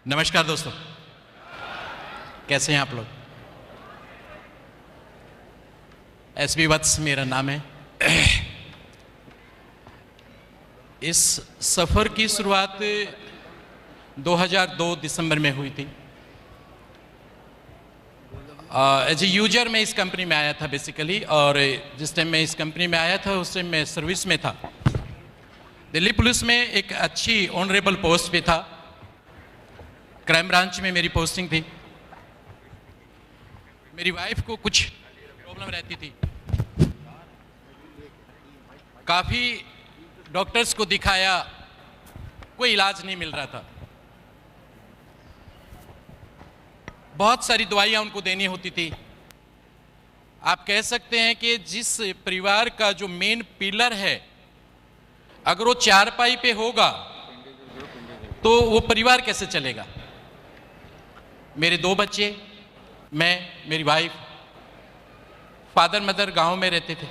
नमस्कार दोस्तों, कैसे हैं आप लोग। एसबी वत्स मेरा नाम है। इस सफ़र की शुरुआत 2002 दिसंबर में हुई थी। एज ए यूजर मैं इस कंपनी में आया था बेसिकली, और जिस टाइम मैं इस कंपनी में आया था उस टाइम मैं सर्विस में था। दिल्ली पुलिस में एक अच्छी ऑनरेबल पोस्ट पे था। क्राइम ब्रांच में मेरी पोस्टिंग थी। मेरी वाइफ को कुछ प्रॉब्लम रहती थी, काफ़ी डॉक्टर्स को दिखाया, कोई इलाज नहीं मिल रहा था। बहुत सारी दवाइयाँ उनको देनी होती थी। आप कह सकते हैं कि जिस परिवार का जो मेन पिलर है, अगर वो चारपाई पे होगा तो वो परिवार कैसे चलेगा। मेरे 2 बच्चे, मैं, मेरी वाइफ, फादर मदर गांव में रहते थे।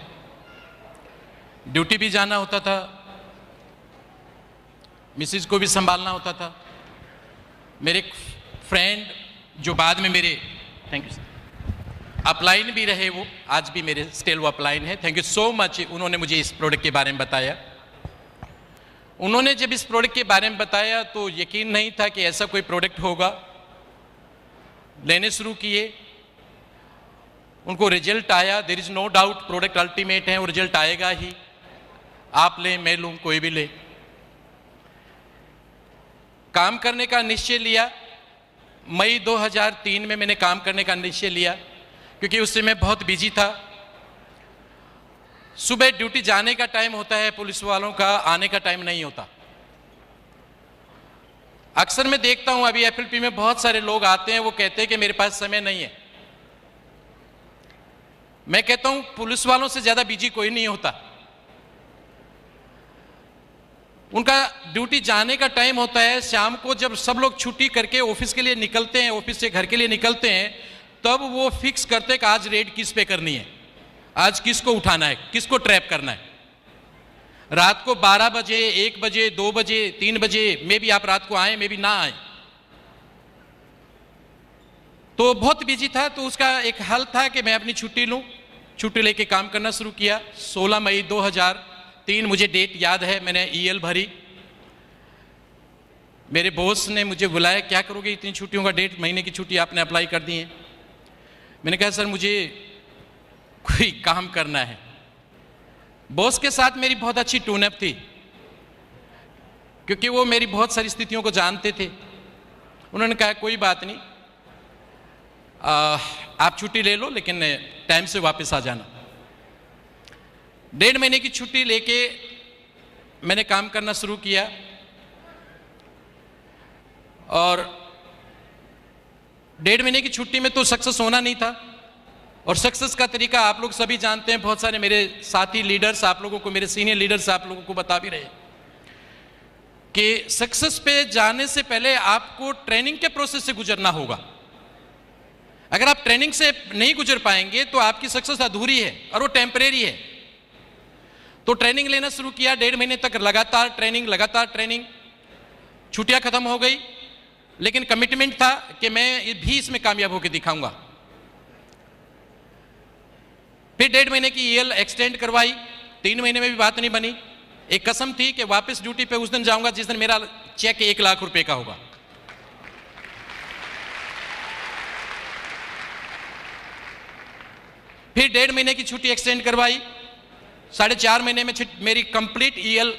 ड्यूटी भी जाना होता था, मिसेज को भी संभालना होता था। मेरे एक फ्रेंड जो बाद में मेरे थैंक यू अपलाइन भी रहे, वो आज भी मेरे स्टिल वो अपलाइन है। Thank you so much. उन्होंने मुझे इस प्रोडक्ट के बारे में बताया। उन्होंने जब इस प्रोडक्ट के बारे में बताया तो यकीन नहीं था कि ऐसा कोई प्रोडक्ट होगा। लेने शुरू किए, उनको रिजल्ट आया। There is no doubt, product ultimate है, वो रिजल्ट आएगा ही। आप लें, मैं लूं, कोई भी ले। काम करने का निश्चय लिया। मई 2003 में मैंने काम करने का निश्चय लिया, क्योंकि उससे मैं बहुत बिजी था। सुबह ड्यूटी जाने का टाइम होता है पुलिस वालों का, आने का टाइम नहीं होता। अक्सर मैं देखता हूं, अभी एफएलपी में बहुत सारे लोग आते हैं, वो कहते हैं कि मेरे पास समय नहीं है। मैं कहता हूं पुलिस वालों से ज्यादा बिजी कोई नहीं होता। उनका ड्यूटी जाने का टाइम होता है, शाम को जब सब लोग छुट्टी करके ऑफिस के लिए निकलते हैं, ऑफिस से घर के लिए निकलते हैं, तब वो फिक्स करते हैं कि आज रेड किस पे करनी है, आज किसको उठाना है, किसको ट्रैप करना है। रात को 12 बजे, 1 बजे, 2 बजे, 3 बजे में भी आप रात को आए, में भी ना आए, तो बहुत बिजी था। तो उसका एक हल था कि मैं अपनी छुट्टी लूं। छुट्टी लेके काम करना शुरू किया। 16 मई 2003 मुझे डेट याद है। मैंने ईएल भरी। मेरे बॉस ने मुझे बुलाया, क्या करोगे इतनी छुट्टियों का, 1.5 महीने की छुट्टी आपने अप्लाई कर दी है। मैंने कहा सर मुझे कोई काम करना है। बॉस के साथ मेरी बहुत अच्छी टून अप थी, क्योंकि वो मेरी बहुत सारी स्थितियों को जानते थे। उन्होंने कहा कोई बात नहीं, आप छुट्टी ले लो, लेकिन टाइम से वापस आ जाना। 1.5 महीने की छुट्टी लेके मैंने काम करना शुरू किया। और 1.5 महीने की छुट्टी में तो सक्सेस होना नहीं था। और सक्सेस का तरीका आप लोग सभी जानते हैं। बहुत सारे मेरे साथी लीडर्स आप लोगों को, मेरे सीनियर लीडर्स आप लोगों को बता भी रहे कि सक्सेस पे जाने से पहले आपको ट्रेनिंग के प्रोसेस से गुजरना होगा। अगर आप ट्रेनिंग से नहीं गुजर पाएंगे तो आपकी सक्सेस अधूरी है और वो टेम्परेरी है। तो ट्रेनिंग लेना शुरू किया। 1.5 महीने तक लगातार ट्रेनिंग। छुट्टियां खत्म हो गई, लेकिन कमिटमेंट था कि मैं भी इसमें कामयाब होकर दिखाऊंगा। फिर 1.5 महीने की ईएल एक्सटेंड करवाई। 3 महीने में भी बात नहीं बनी। एक कसम थी कि वापस ड्यूटी पे उस दिन जाऊंगा जिस दिन मेरा चेक 1 लाख रुपए का होगा। फिर 1.5 महीने की छुट्टी एक्सटेंड करवाई। 4.5 महीने में मेरी कंप्लीट ईएल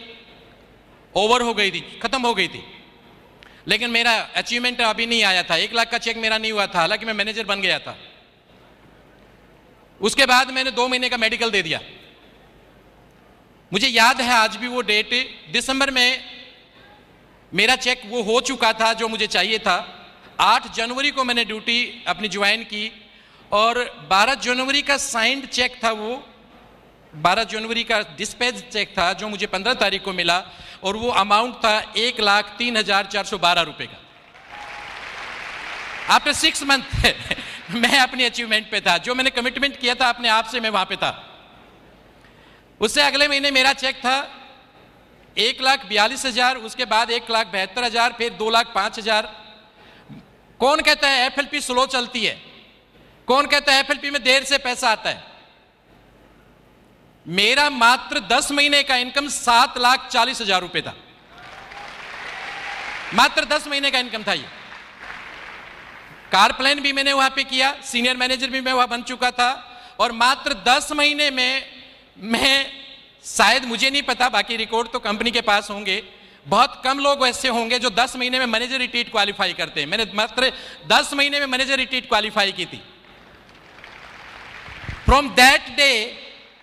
ओवर हो गई थी, खत्म हो गई थी। लेकिन मेरा अचीवमेंट अभी नहीं आया था। 1 लाख का चेक मेरा नहीं हुआ था, हालांकि मैं मैनेजर बन गया था। उसके बाद मैंने 2 महीने का मेडिकल दे दिया। मुझे याद है आज भी वो डेट। दिसंबर में मेरा चेक वो हो चुका था जो मुझे चाहिए था। 8 जनवरी को मैंने ड्यूटी अपनी ज्वाइन की, और 12 जनवरी का साइंड चेक था वो। 12 जनवरी का डिस्पैच चेक था जो मुझे 15 तारीख को मिला, और वो अमाउंट था 1,03,412 रुपए का। आफ्टर 6 मंथ मैं अपनी अचीवमेंट पे था। जो मैंने कमिटमेंट किया था अपने आप से, मैं वहां पे था। उससे अगले महीने मेरा चेक था 1,42,000, उसके बाद 1,72,000, फिर 2,05,000, कौन कहता है एफएलपी स्लो चलती है? कौन कहता है एफएलपी में देर से पैसा आता है? मेरा मात्र 10 महीने का इनकम 7,40,000 रुपए था। मात्र 10 महीने का इनकम था ये। कार प्लान भी मैंने वहां पे किया, सीनियर मैनेजर भी मैं वहां बन चुका था, और मात्र 10 महीने में मैं, शायद मुझे नहीं पता, बाकी रिकॉर्ड तो कंपनी के पास होंगे, बहुत कम लोग ऐसे होंगे जो 10 महीने में मैनेजर रिट्रीट क्वालिफाई करते हैं। मैंने मात्र 10 महीने में मैनेजर रिट्रीट क्वालिफाई की थी। फ्रॉम दैट डे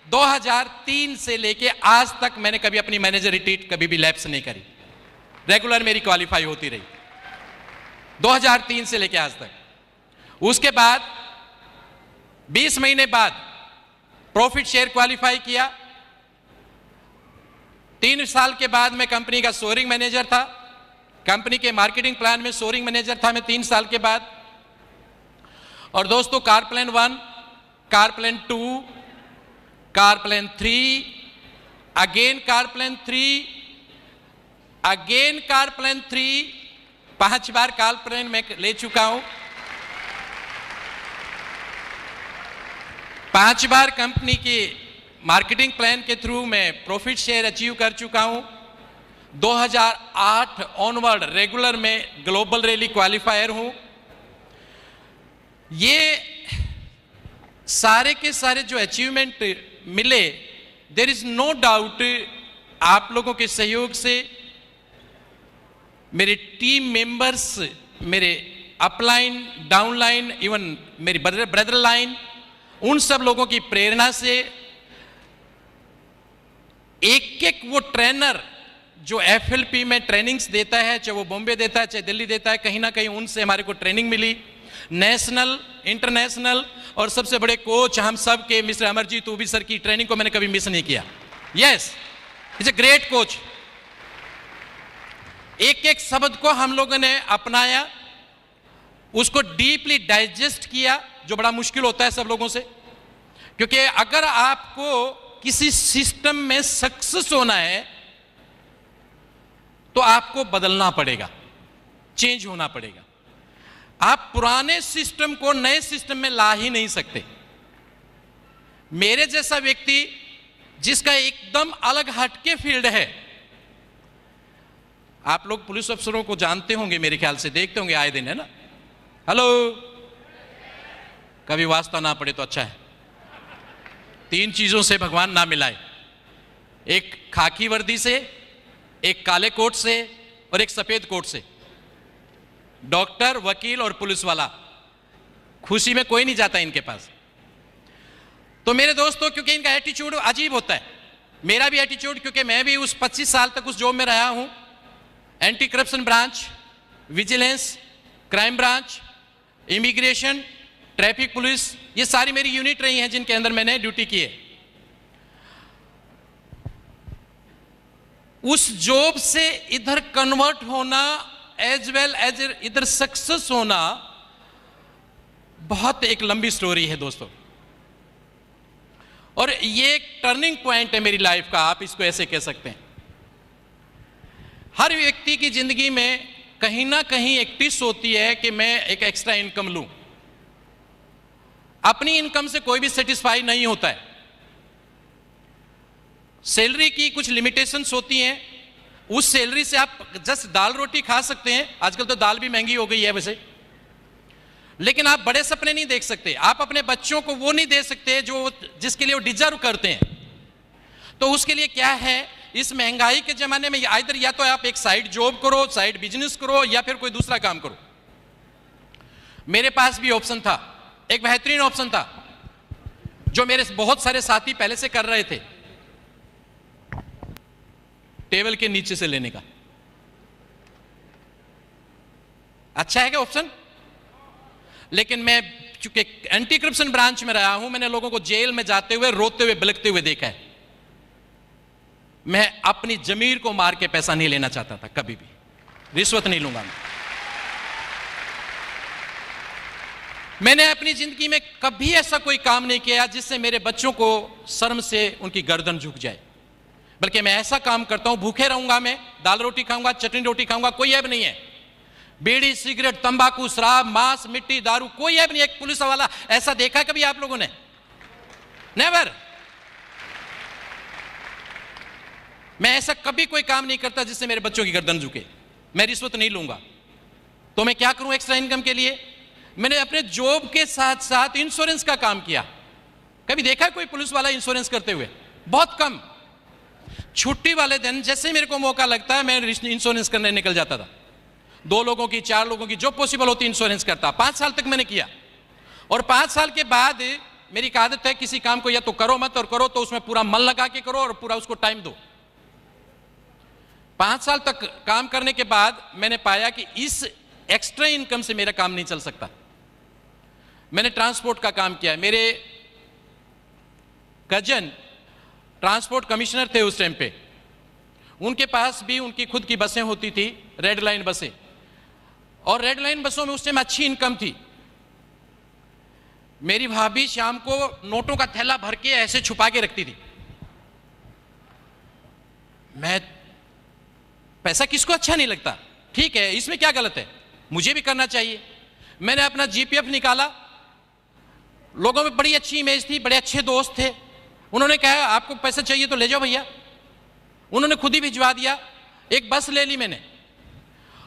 2003 से लेके आज तक मैंने कभी अपनी मैनेजर रिट्रीट कभी भी लैप्स नहीं करी, रेगुलर मेरी क्वालिफाई होती रही 2003 से लेके आज तक। उसके बाद 20 महीने बाद प्रॉफिट शेयर क्वालिफाई किया। 3 साल के बाद मैं कंपनी का सोरिंग मैनेजर था, कंपनी के मार्केटिंग प्लान में सोरिंग मैनेजर था मैं 3 साल के बाद। और दोस्तों, car plan 1, car plan 2, car plan 3, again car plan 3, again car plan 3, 5 बार कार प्लान मैं ले चुका हूं। 5 बार कंपनी की मार्केटिंग प्लान के थ्रू मैं प्रॉफिट शेयर अचीव कर चुका हूं। 2008 ऑनवर्ड रेगुलर में ग्लोबल रैली क्वालिफायर हूं। ये सारे के सारे जो अचीवमेंट मिले, देयर इज नो डाउट आप लोगों के सहयोग से, मेरे टीम मेंबर्स, मेरे अपलाइन, डाउनलाइन, इवन मेरी ब्रदर लाइन, उन सब लोगों की प्रेरणा से, एक एक वो ट्रेनर जो एफएलपी में ट्रेनिंग्स देता है, चाहे वो बॉम्बे देता है चाहे दिल्ली देता है, कहीं ना कहीं उनसे हमारे को ट्रेनिंग मिली, नेशनल, इंटरनेशनल, और सबसे बड़े कोच हम सब के मिस्टर अमरजीत उबी सर की ट्रेनिंग को मैंने कभी मिस नहीं किया। Yes, is a great coach. एक एक शब्द को हम लोगों ने अपनाया, उसको डीपली डाइजेस्ट किया, जो बड़ा मुश्किल होता है सब लोगों से, क्योंकि अगर आपको किसी सिस्टम में सक्सेस होना है तो आपको बदलना पड़ेगा, चेंज होना पड़ेगा। आप पुराने सिस्टम को नए सिस्टम में ला ही नहीं सकते। मेरे जैसा व्यक्ति जिसका एकदम अलग हटके फील्ड है, आप लोग पुलिस अफसरों को जानते होंगे, मेरे ख्याल से देखते होंगे आए दिन, है ना? हेलो, कभी वास्ता ना पड़े तो अच्छा है। 3 चीजों से भगवान ना मिलाए, एक खाकी वर्दी से, एक काले कोट से, और एक सफेद कोट से। डॉक्टर, वकील और पुलिस वाला, खुशी में कोई नहीं जाता इनके पास। तो मेरे दोस्तों, क्योंकि इनका एटीट्यूड अजीब होता है, मेरा भी एटीट्यूड, क्योंकि मैं भी उस 25 साल तक उस जॉब में रहा हूं। Anti corruption branch, vigilance, crime branch, immigration, traffic police, ये सारी मेरी यूनिट रही हैं जिनके अंदर मैंने ड्यूटी की है। उस जॉब से इधर कन्वर्ट होना, एज वेल एज इधर सक्सेस होना, बहुत एक लंबी स्टोरी है दोस्तों। और ये एक टर्निंग पॉइंट है मेरी लाइफ का, आप इसको ऐसे कह सकते हैं। हर व्यक्ति की जिंदगी में कहीं ना कहीं एक टिस होती है कि मैं एक एक्स्ट्रा इनकम लूं। अपनी इनकम से कोई भी सेटिस्फाई नहीं होता है। सैलरी की कुछ लिमिटेशंस होती हैं, उस सैलरी से आप जस्ट दाल रोटी खा सकते हैं। आजकल तो दाल भी महंगी हो गई है वैसे, लेकिन आप बड़े सपने नहीं देख सकते। आप अपने बच्चों को वो नहीं दे सकते जो जिसके लिए वो डिजर्व करते हैं। तो उसके लिए क्या है, इस महंगाई के जमाने में आइदर या तो आप एक साइड जॉब करो, साइड बिजनेस करो, या फिर कोई दूसरा काम करो। मेरे पास भी ऑप्शन था, एक बेहतरीन ऑप्शन था जो मेरे बहुत सारे साथी पहले से कर रहे थे, टेबल के नीचे से लेने का। अच्छा है क्या ऑप्शन? लेकिन मैं चूंकि एंटी करप्शन ब्रांच में रहा हूं, मैंने लोगों को जेल में जाते हुए, रोते हुए, बिलखते हुए देखा है। मैं अपनी जमीर को मार के पैसा नहीं लेना चाहता था, कभी भी रिश्वत नहीं लूंगा मैं। मैंने अपनी जिंदगी में कभी ऐसा कोई काम नहीं किया जिससे मेरे बच्चों को शर्म से उनकी गर्दन झुक जाए, बल्कि मैं ऐसा काम करता हूं, भूखे रहूंगा, मैं दाल रोटी खाऊंगा, चटनी रोटी खाऊंगा, कोई ऐब नहीं है। बीड़ी, सिगरेट, तंबाकू, शराब, मांस, मिट्टी, दारू, कोई है नहीं एक पुलिस वाला ऐसा देखा कभी आप लोगों ने? नेवर। मैं ऐसा कभी कोई काम नहीं करता जिससे मेरे बच्चों की गर्दन झुके। मैं रिश्वत नहीं लूंगा। तो मैं क्या करूं एक्स्ट्रा इनकम के लिए? मैंने अपने जॉब के साथ साथ इंश्योरेंस का काम किया। कभी देखा कोई पुलिस वाला इंश्योरेंस करते हुए? बहुत कम। छुट्टी वाले दिन जैसे मेरे को मौका लगता है मैं इंश्योरेंस करने निकल जाता था। 2 लोगों की, 4 लोगों की, जो पॉसिबल होती इंश्योरेंस करता। 5 साल तक मैंने किया। और 5 साल के बाद मेरी एक आदत है, किसी काम को या तो करो मत, और करो तो उसमें पूरा मन लगा के करो और पूरा उसको टाइम दो। 5 साल तक काम करने के बाद मैंने पाया कि इस एक्स्ट्रा इनकम से मेरा काम नहीं चल सकता। मैंने ट्रांसपोर्ट का काम किया। मेरे कजन ट्रांसपोर्ट कमिश्नर थे उस टाइम पे। उनके पास भी उनकी खुद की बसें होती थी, रेड लाइन बसें, और रेड लाइन बसों में उस टाइम अच्छी इनकम थी। मेरी भाभी शाम को नोटों का थैला भर के ऐसे छुपा के रखती थी। मैं, पैसा किसको अच्छा नहीं लगता? ठीक है, इसमें क्या गलत है? मुझे भी करना चाहिए। मैंने अपना जीपीएफ निकाला। लोगों में बड़ी अच्छी इमेज थी, बड़े अच्छे दोस्त थे। उन्होंने कहा आपको पैसा चाहिए तो ले जाओ भैया। उन्होंने खुद ही भिजवा दिया। एक बस ले ली मैंने,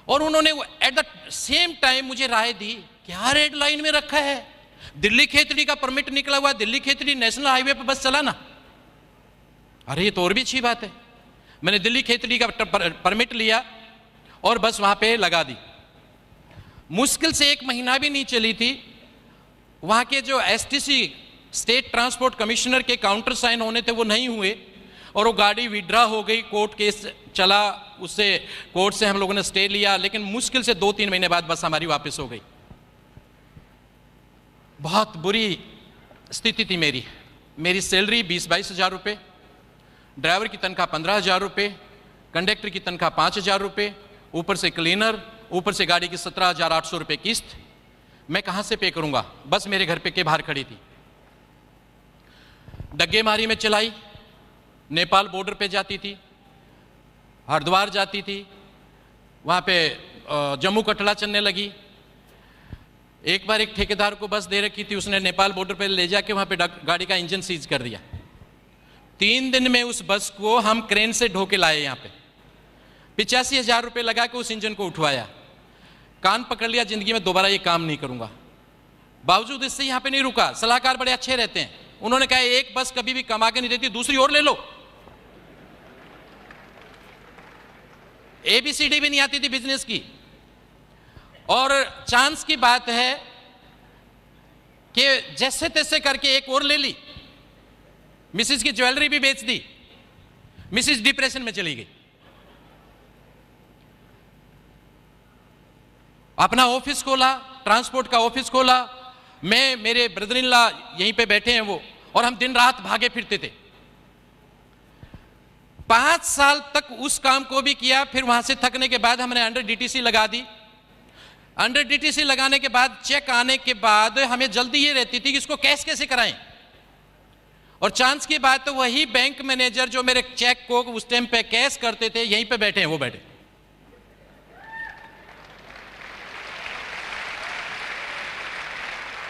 और उन्होंने एट द सेम टाइम मुझे राय दी, क्या रेड लाइन में रखा है? दिल्ली खेतड़ी का परमिट निकला हुआ, दिल्ली खेतड़ी नेशनल हाईवे पर बस चलाना। अरे ये तो और भी अच्छी बात है। मैंने दिल्ली खेतड़ी का परमिट लिया और बस वहां पे लगा दी। मुश्किल से 1 महीना भी नहीं चली थी, वहां के जो एसटीसी स्टेट ट्रांसपोर्ट कमिश्नर के काउंटर साइन होने थे वो नहीं हुए, और वो गाड़ी विड्रा हो गई। कोर्ट केस चला, उससे कोर्ट से हम लोगों ने स्टे लिया, लेकिन मुश्किल से 2-3 महीने बाद बस हमारी वापस हो गई। बहुत बुरी स्थिति थी मेरी। मेरी सैलरी 20-22 हज़ार रुपये, ड्राइवर की तनख्वाह 15 हज़ार रुपये, कंडक्टर की तनख्वाह 5 हज़ार रुपये, ऊपर से क्लीनर, ऊपर से गाड़ी की 17,800 रुपये किस्त। मैं कहाँ से पे करूँगा? बस मेरे घर पे के बाहर खड़ी थी। डग्गेमारी में चलाई, नेपाल बॉर्डर पे जाती थी, हरिद्वार जाती थी, वहाँ पे जम्मू कटरा चलने लगी। एक बार एक ठेकेदार को बस दे रखी थी, उसने नेपाल बॉर्डर पे ले जाके वहाँ पे गाड़ी का इंजन सीज कर दिया। 3 दिन में उस बस को हम क्रेन से ढो के लाए यहाँ पे। 85 हज़ार रुपये लगा के उस इंजन को उठवाया। कान पकड़ लिया, जिंदगी में दोबारा ये काम नहीं करूँगा। बावजूद इससे यहाँ पे नहीं रुका। सलाहकार बड़े अच्छे रहते हैं। उन्होंने कहा एक बस कभी भी कमा के नहीं देती, दूसरी और ले लो। ABCD भी नहीं आती थी बिजनेस की। और चांस की बात है कि जैसे तैसे करके एक और ले ली। मिसिस की ज्वेलरी भी बेच दी। मिसिस डिप्रेशन में चली गई। अपना ऑफिस खोला, ट्रांसपोर्ट का ऑफिस खोला। मैं, मेरे ब्रदर इन लॉ यहीं पे बैठे हैं वो, और हम दिन रात भागे फिरते थे। 5 साल तक उस काम को भी किया। फिर वहां से थकने के बाद हमने अंडर DTC लगा दी। अंडर DTC लगाने के बाद, चेक आने के बाद हमें जल्दी ये रहती थी कि इसको कैश कैसे कराएं। और चांस की बात तो वही बैंक मैनेजर जो मेरे चेक को उस टाइम पे कैश करते थे, यहीं पे बैठे हैं वो बैठे।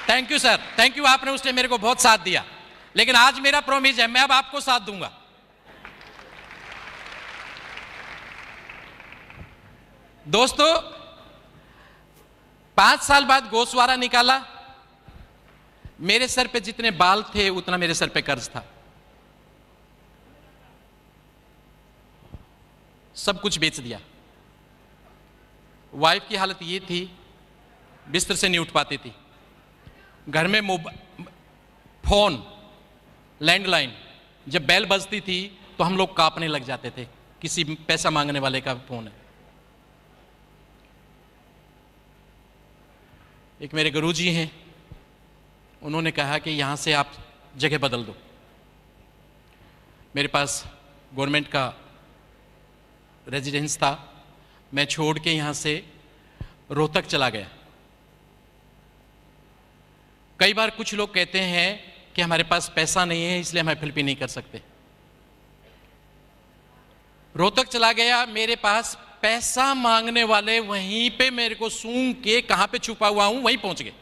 Thank you sir, thank you. आपने उस टाइम मेरे को बहुत साथ दिया, लेकिन आज मेरा प्रॉमिस है मैं अब आपको साथ दूंगा। दोस्तों, 5 साल बाद गोसवारा निकाला। मेरे सर पे जितने बाल थे उतना मेरे सर पे कर्ज था। सब कुछ बेच दिया। वाइफ की हालत ये थी, बिस्तर से नहीं उठ पाती थी। घर में फोन, लैंडलाइन, जब बेल बजती थी तो हम लोग कांपने लग जाते थे, किसी पैसा मांगने वाले का फोन है। एक मेरे गुरुजी हैं, उन्होंने कहा कि यहाँ से आप जगह बदल दो। मेरे पास गवर्नमेंट का रेजिडेंस था। मैं छोड़ के यहाँ से रोहतक चला गया। कई बार कुछ लोग कहते हैं कि हमारे पास पैसा नहीं है इसलिए हम एफएलपी नहीं कर सकते। रोहतक चला गया। मेरे पास पैसा मांगने वाले वहीं पे मेरे को सूंघ के कहां पे छुपा हुआ हूं वहीं पहुंच गए।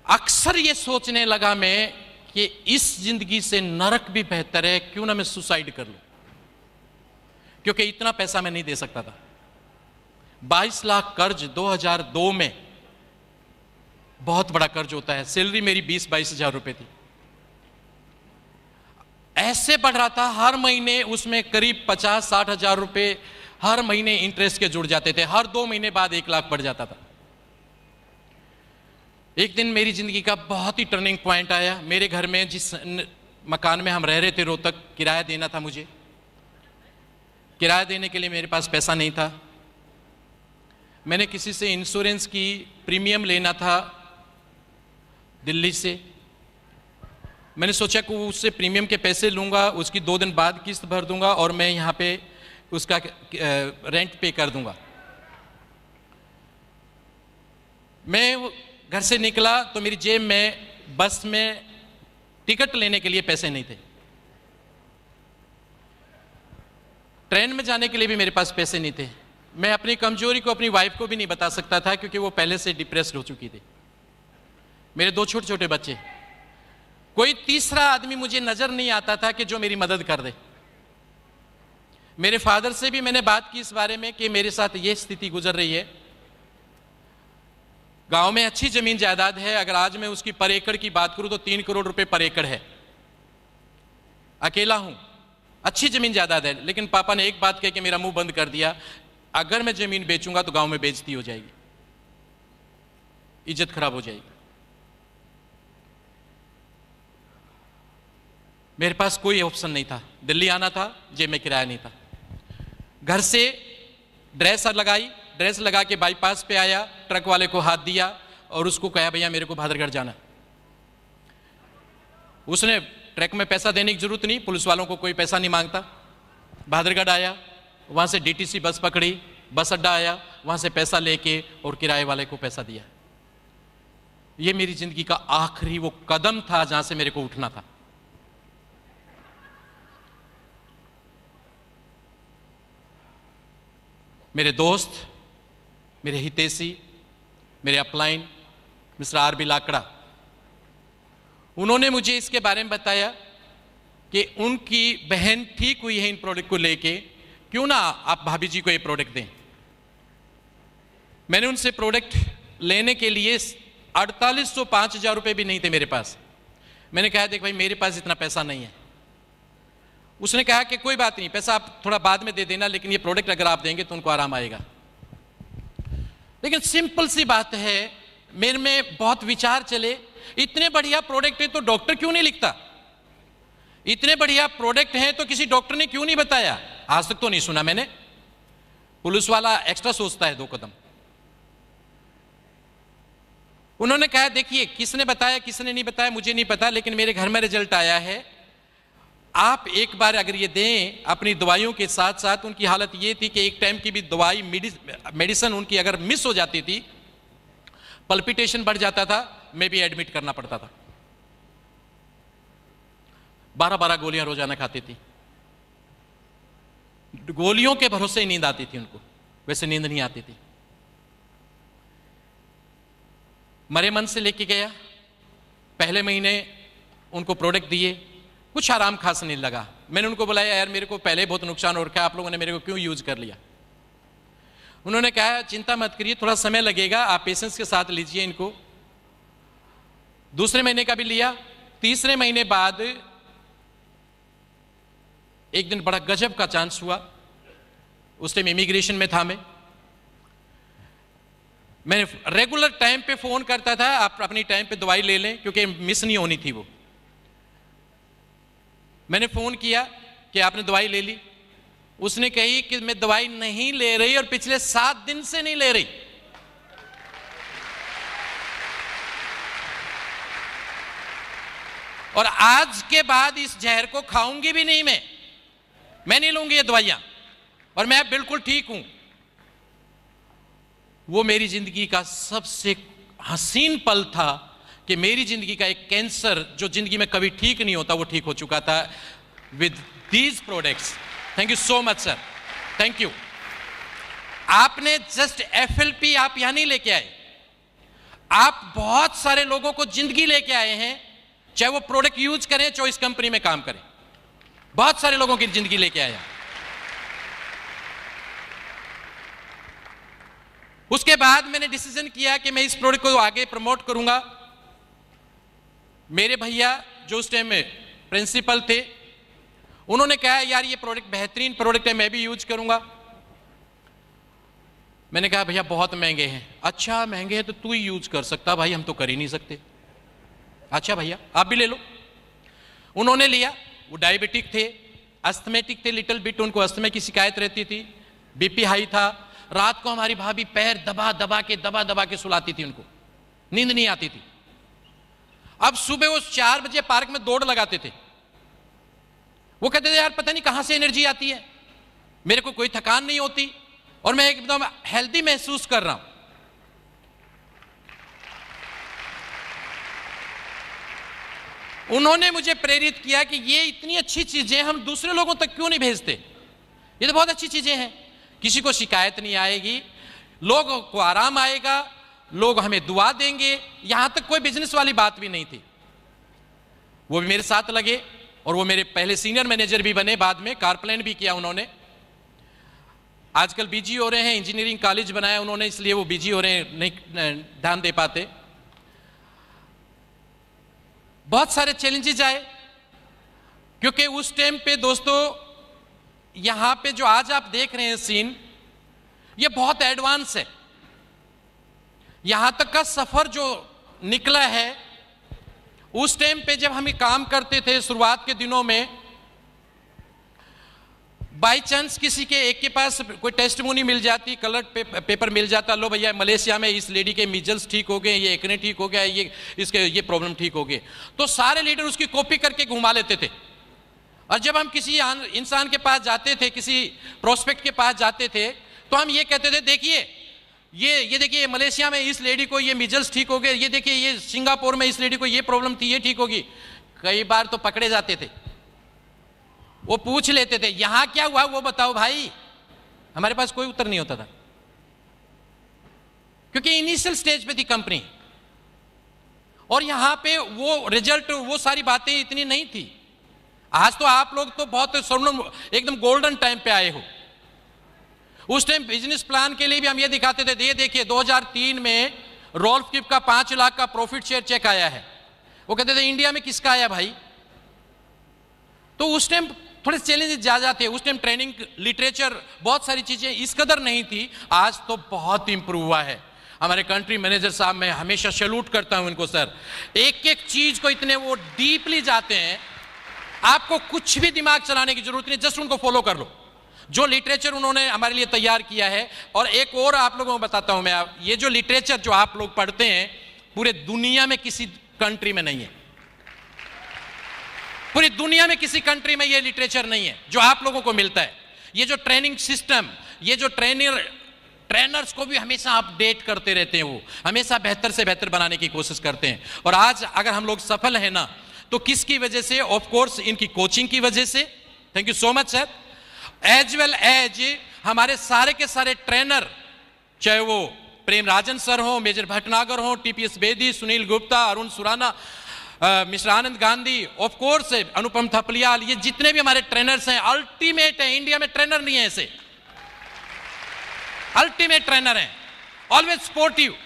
अक्सर ये सोचने लगा मैं कि इस जिंदगी से नरक भी बेहतर है, क्यों ना मैं सुसाइड कर लूं, क्योंकि इतना पैसा मैं नहीं दे सकता था। 22 लाख कर्ज 2002 में बहुत बड़ा कर्ज होता है। सैलरी मेरी 20-22 हजार रुपए थी। ऐसे बढ़ रहा था, हर महीने उसमें करीब 50-60 हजार रुपए हर महीने इंटरेस्ट के जुड़ जाते थे। हर 2 महीने बाद 1 लाख बढ़ जाता था। एक दिन मेरी जिंदगी का बहुत ही टर्निंग पॉइंट आया। मेरे घर में, जिस मकान में हम रह रहे थे रोहतक, किराया देना था मुझे। किराया देने के लिए मेरे पास पैसा नहीं था। मैंने किसी से इंश्योरेंस की प्रीमियम लेना था दिल्ली से। मैंने सोचा कि उससे प्रीमियम के पैसे लूँगा, उसकी 2 दिन बाद किस्त भर दूंगा और मैं यहाँ पे उसका रेंट पे कर दूंगा। मैं घर से निकला तो मेरी जेब में बस में टिकट लेने के लिए पैसे नहीं थे। ट्रेन में जाने के लिए भी मेरे पास पैसे नहीं थे। मैं अपनी कमजोरी को अपनी वाइफ को भी नहीं बता सकता था, क्योंकि वो पहले से डिप्रेस्ड हो चुकी थी। मेरे 2 छोटे छोटे बच्चे। कोई तीसरा आदमी मुझे नजर नहीं आता था कि जो मेरी मदद कर दे। मेरे फादर से भी मैंने बात की इस बारे में कि मेरे साथ ये स्थिति गुजर रही है। गांव में अच्छी जमीन जायदाद है। अगर आज मैं उसकी पर एकड़ की बात करूं तो 3 करोड़ रुपए पर एकड़ है। अकेला हूं, अच्छी जमीन जायदाद है। लेकिन पापा ने एक बात कह के मेरा मुंह बंद कर दिया, अगर मैं जमीन बेचूंगा तो गांव में बेइज्जती हो जाएगी, इज्जत खराब हो जाएगी। मेरे पास कोई ऑप्शन नहीं था। दिल्ली आना था, जेब में किराया नहीं था। घर से ड्रेस लगाई, ड्रेस लगा के बाईपास पे आया, ट्रक वाले को हाथ दिया और उसको कहा भैया मेरे को भादरगढ़ जाना। उसने ट्रक में पैसा देने की जरूरत नहीं, पुलिस वालों को कोई पैसा नहीं मांगता। भादरगढ़ आया, वहां से डीटीसी बस पकड़ी, बस अड्डा आया, वहां से पैसा लेके और किराए वाले को पैसा दिया। ये मेरी जिंदगी का आखिरी वो कदम था जहां से मेरे को उठना था। मेरे दोस्त, मेरे हितैषी, मेरे अपलाइन मिस्टर आर.बी. लाकड़ा, उन्होंने मुझे इसके बारे में बताया कि उनकी बहन ठीक हुई है इन प्रोडक्ट को लेके, क्यों ना आप भाभी जी को ये प्रोडक्ट दें। मैंने उनसे प्रोडक्ट लेने के लिए 4805 रुपए भी नहीं थे मेरे पास। मैंने कहा देख भाई मेरे पास इतना पैसा नहीं है। उसने कहा कि कोई बात नहीं, पैसा आप थोड़ा बाद में दे देना, लेकिन ये प्रोडक्ट अगर आप देंगे तो उनको आराम आएगा। लेकिन सिंपल सी बात है, मेरे में बहुत विचार चले, इतने बढ़िया प्रोडक्ट है तो डॉक्टर क्यों नहीं लिखता? इतने बढ़िया प्रोडक्ट है तो किसी डॉक्टर ने क्यों नहीं बताया? आज तक तो नहीं सुना मैंने। पुलिस वाला एक्स्ट्रा सोचता है 2 कदम। उन्होंने कहा देखिए किसने बताया किसने नहीं बताया मुझे नहीं पता, लेकिन मेरे घर में रिजल्ट आया है। आप एक बार अगर ये दें अपनी दवाइयों के साथ साथ, उनकी हालत ये थी कि एक टाइम की भी दवाई मेडिसिन उनकी अगर मिस हो जाती थी, पल्पिटेशन बढ़ जाता था, मैं भी एडमिट करना पड़ता था। 12-12 गोलियां रोजाना खाती थी। गोलियों के भरोसे ही नींद आती थी उनको, वैसे नींद नहीं आती थी। मरे मन से लेके गया, पहले महीने उनको प्रोडक्ट दिए, कुछ आराम खास नहीं लगा। मैंने उनको बुलाया यार मेरे को पहले बहुत नुकसान हो रखा है, आप लोगों ने मेरे को क्यों यूज कर लिया? उन्होंने कहा चिंता मत करिए, थोड़ा समय लगेगा, आप पेशेंस के साथ लीजिए इनको। दूसरे महीने का भी लिया। तीसरे महीने बाद एक दिन बड़ा गजब का चांस हुआ। उस टाइम इमिग्रेशन में था मैं रेगुलर टाइम पे फोन करता था, आप अपनी टाइम पे दवाई ले लें क्योंकि मिस नहीं होनी थी वो। मैंने फोन किया कि आपने दवाई ले ली। उसने कही कि मैं दवाई नहीं ले रही और पिछले 7 दिन से नहीं ले रही। और आज के बाद इस जहर को खाऊंगी भी नहीं मैं नहीं लूंगी ये दवाइयां, और मैं बिल्कुल ठीक हूं। वो मेरी जिंदगी का सबसे हसीन पल था कि मेरी जिंदगी का एक कैंसर जो जिंदगी में कभी ठीक नहीं होता वो ठीक हो चुका था with these products. Thank you so much sir, thank you. आपने जस्ट एफएलपी आप यहां नहीं लेके आए, आप बहुत सारे लोगों को जिंदगी लेके आए हैं, चाहे वो प्रोडक्ट यूज करें चाहे इस कंपनी में काम करें, बहुत सारे लोगों की जिंदगी लेके आए हैं। उसके बाद मैंने डिसीजन किया कि मैं इस प्रोडक्ट को आगे प्रमोट करूंगा। मेरे भैया जो उस टाइम में प्रिंसिपल थे, उन्होंने कहा यार ये प्रोडक्ट बेहतरीन प्रोडक्ट है, मैं भी यूज करूंगा। मैंने कहा भैया बहुत महंगे हैं। अच्छा महंगे हैं तो तू ही यूज कर सकता भाई, हम तो कर ही नहीं सकते। अच्छा भैया आप भी ले लो। उन्होंने लिया। वो डायबिटिक थे, अस्थमेटिक थे लिटिल बिट, उनको अस्थमा की शिकायत रहती थी, बीपी हाई था। रात को हमारी भाभी पैर दबा दबा के सुलाती थी, उनको नींद नहीं आती थी। अब सुबह वो 4 बजे पार्क में दौड़ लगाते थे। वो कहते थे यार पता नहीं कहां से एनर्जी आती है, मेरे को कोई थकान नहीं होती और मैं एकदम हेल्दी महसूस कर रहा हूं। उन्होंने मुझे प्रेरित किया कि ये इतनी अच्छी चीजें हम दूसरे लोगों तक क्यों नहीं भेजते, ये तो बहुत अच्छी चीजें हैं, किसी को शिकायत नहीं आएगी, लोगों को आराम आएगा, लोग हमें दुआ देंगे। यहां तक कोई बिजनेस वाली बात भी नहीं थी। वो भी मेरे साथ लगे और वो मेरे पहले सीनियर मैनेजर भी बने, बाद में कारप्लेन भी किया उन्होंने। आजकल बिजी हो रहे हैं, इंजीनियरिंग कॉलेज बनाया उन्होंने, इसलिए वो बिजी हो रहे हैं, नहीं ध्यान दे पाते। बहुत सारे चैलेंजेस आए क्योंकि उस टाइम पे दोस्तों यहां पे जो आज आप देख रहे हैं सीन, ये बहुत एडवांस है। यहां तक का सफर जो निकला है, उस टाइम पे जब हम काम करते थे शुरुआत के दिनों में, बाय चांस किसी के एक के पास कोई टेस्टिमोनी मिल जाती, कलर पेपर मिल जाता, लो भैया मलेशिया में इस लेडी के मीजल्स ठीक हो गए, ये एक्ने ठीक हो गया, ये इसके ये प्रॉब्लम ठीक हो गए, तो सारे लीडर उसकी कॉपी करके घुमा लेते थे। और जब हम किसी इंसान के पास जाते थे, किसी प्रोस्पेक्ट के पास जाते थे, तो हम ये कहते थे देखिए ये देखिए मलेशिया में इस लेडी को ये मीजल्स ठीक हो गए, ये देखिए ये सिंगापुर में इस लेडी को ये प्रॉब्लम थी, ये ठीक होगी। कई बार तो पकड़े जाते थे, वो पूछ लेते थे यहां क्या हुआ वो बताओ भाई, हमारे पास कोई उत्तर नहीं होता था क्योंकि इनिशियल स्टेज पे थी कंपनी और यहां पे वो रिजल्ट, वो सारी बातें इतनी नहीं थी। आज तो आप लोग तो बहुत स्वर्ण एकदम गोल्डन टाइम पे आए हो। उस टाइम बिजनेस प्लान के लिए भी हम ये दिखाते थे, ये देखिए 2003 में रोल्फ किप का 5 लाख का प्रॉफिट शेयर चेक आया है। वो कहते थे इंडिया में किसका आया भाई। तो उस टाइम थोड़े चैलेंजेस ज्यादा थे। उस टाइम ट्रेनिंग लिटरेचर बहुत सारी चीजें इस कदर नहीं थी, आज तो बहुत इंप्रूव हुआ है। हमारे कंट्री मैनेजर साहब, मैं हमेशा सैल्यूट करता हूं इनको सर, एक एक चीज को इतने वो डीपली जाते हैं, आपको कुछ भी दिमाग चलाने की जरूरत नहीं, जस्ट उनको फॉलो कर लो जो लिटरेचर उन्होंने हमारे लिए तैयार किया है। और एक और आप लोगों को बताता हूं मैं, ये जो लिटरेचर जो आप लोग पढ़ते हैं पूरे दुनिया में किसी कंट्री में नहीं है, पूरी दुनिया में किसी कंट्री में ये लिटरेचर नहीं है जो आप लोगों को मिलता है। ये जो ट्रेनिंग सिस्टम, ये जो ट्रेनर्स को भी हमेशा अपडेट करते रहते हैं, वो हमेशा बेहतर से बेहतर बनाने की कोशिश करते हैं। और आज अगर हम लोग सफल हैं ना, तो किसकी वजह से? ऑफ कोर्स इनकी कोचिंग की वजह से। Thank you so much sir. As well as हमारे सारे के सारे ट्रेनर, चाहे वो प्रेम राजन सर हो, मेजर भटनागर हो, TPS Bedi, Sunil Gupta, Arun Surana, Mr Anand Gandhi, of course Anupam Thapliyal, ये जितने भी हमारे ट्रेनर्स हैं अल्टीमेट है। इंडिया में ट्रेनर नहीं है ऐसे, अल्टीमेट ट्रेनर हैं, ऑलवेज स्पोर्टिव।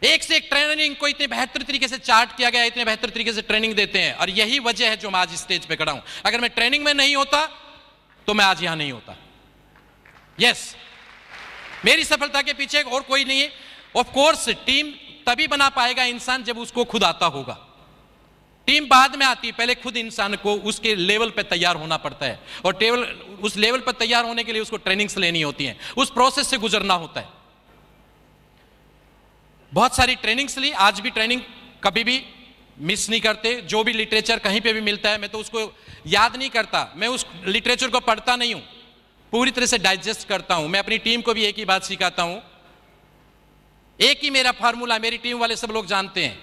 एक से एक ट्रेनिंग को इतने बेहतर तरीके से चार्ट किया गया, इतने बेहतर तरीके से ट्रेनिंग देते हैं। और यही वजह है जो मैं आज स्टेज पे खड़ा हूं। अगर मैं ट्रेनिंग में नहीं होता तो मैं आज यहां नहीं होता। यस, मेरी सफलता के पीछे और कोई नहीं है। ऑफ कोर्स टीम तभी बना पाएगा इंसान जब उसको खुद आता होगा। टीम बाद में आती है, पहले खुद इंसान को उसके लेवल पे तैयार होना पड़ता है। और उस लेवल पर तैयार होने के लिए उसको ट्रेनिंग्स लेनी होती हैं, उस प्रोसेस से गुजरना होता है। बहुत सारी ट्रेनिंग्स ली, आज भी ट्रेनिंग कभी भी मिस नहीं करते। जो भी लिटरेचर कहीं पे भी मिलता है, मैं तो उसको याद नहीं करता, मैं उस लिटरेचर को पढ़ता नहीं हूं, पूरी तरह से डाइजेस्ट करता हूं। मैं अपनी टीम को भी एक ही बात सिखाता हूं, एक ही मेरा फार्मूला, मेरी टीम वाले सब लोग जानते हैं।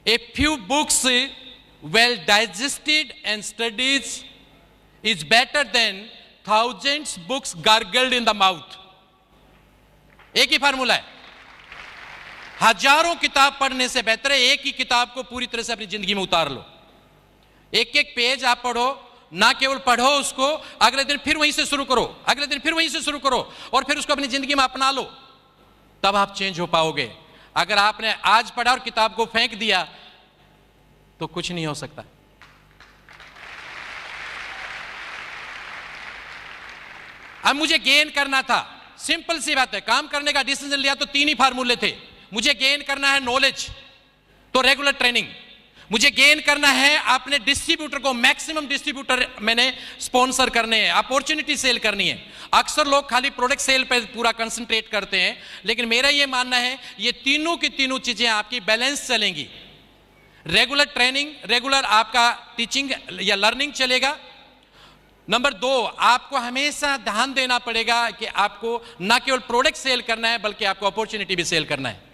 A few books well digested and studies is better than thousands books gargled in the mouth. एक ही फार्मूला है, हजारों किताब पढ़ने से बेहतर है एक ही किताब को पूरी तरह से अपनी जिंदगी में उतार लो। एक एक पेज आप पढ़ो, ना केवल पढ़ो उसको, अगले दिन फिर वहीं से शुरू करो, अगले दिन फिर वहीं से शुरू करो, और फिर उसको अपनी जिंदगी में अपना लो, तब आप चेंज हो पाओगे। अगर आपने आज पढ़ा और किताब को फेंक दिया तो कुछ नहीं हो सकता। अब मुझे गेन करना था, सिंपल सी बात है, काम करने का डिसीजन लिया तो 3 ही फार्मूले थे। मुझे गेन करना है नॉलेज, तो रेगुलर ट्रेनिंग। मुझे गेन करना है अपने डिस्ट्रीब्यूटर को, मैक्सिमम डिस्ट्रीब्यूटर मैंने स्पॉन्सर करने हैं, अपॉर्चुनिटी सेल करनी है। अक्सर लोग खाली प्रोडक्ट सेल पे पूरा कंसंट्रेट करते हैं, लेकिन मेरा ये मानना है ये तीनों की तीनों चीजें आपकी बैलेंस चलेंगी। रेगुलर ट्रेनिंग, रेगुलर आपका टीचिंग या लर्निंग चलेगा। नंबर 2, आपको हमेशा ध्यान देना पड़ेगा कि आपको ना केवल प्रोडक्ट सेल करना है बल्कि आपको अपॉर्चुनिटी भी सेल करना है।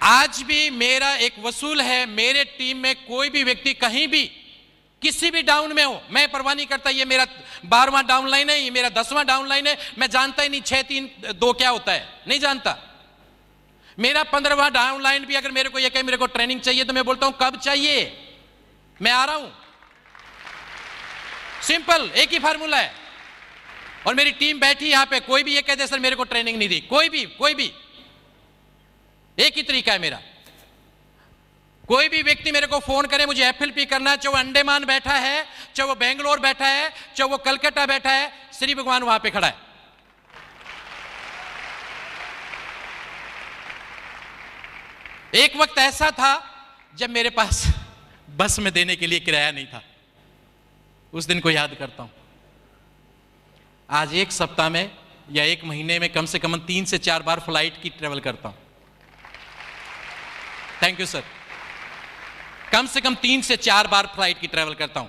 आज भी मेरा एक वसूल है, मेरे टीम में कोई भी व्यक्ति कहीं भी किसी भी डाउन में हो, मैं परवाह नहीं करता ये मेरा 12वां डाउन लाइन है, ये मेरा 10वां डाउन लाइन है, मैं जानता ही नहीं 6 3 2 क्या होता है, नहीं जानता। मेरा 15वां डाउन लाइन भी अगर मेरे को ये कहे मेरे को ट्रेनिंग चाहिए तो मैं बोलता हूं कब चाहिए, मैं आ रहा हूं। सिंपल, एक ही फार्मूला है। और मेरी टीम बैठी यहां पे, कोई भी ये कहते सर मेरे को ट्रेनिंग नहीं दी, कोई भी, एक ही तरीका है मेरा। कोई भी व्यक्ति मेरे को फोन करे मुझे एफएलपी करना है, चाहे वो अंडमान बैठा है, चाहे वो बेंगलोर बैठा है, चाहे वो कलकत्ता बैठा है, श्री भगवान वहां पे खड़ा है। एक वक्त ऐसा था जब मेरे पास बस में देने के लिए किराया नहीं था, उस दिन को याद करता हूं। आज एक सप्ताह में या एक महीने में कम से कम 3 से 4 बार फ्लाइट की ट्रेवल करता हूं। Thank you sir. कम से कम 3 से 4 बार फ्लाइट की ट्रेवल करता हूं।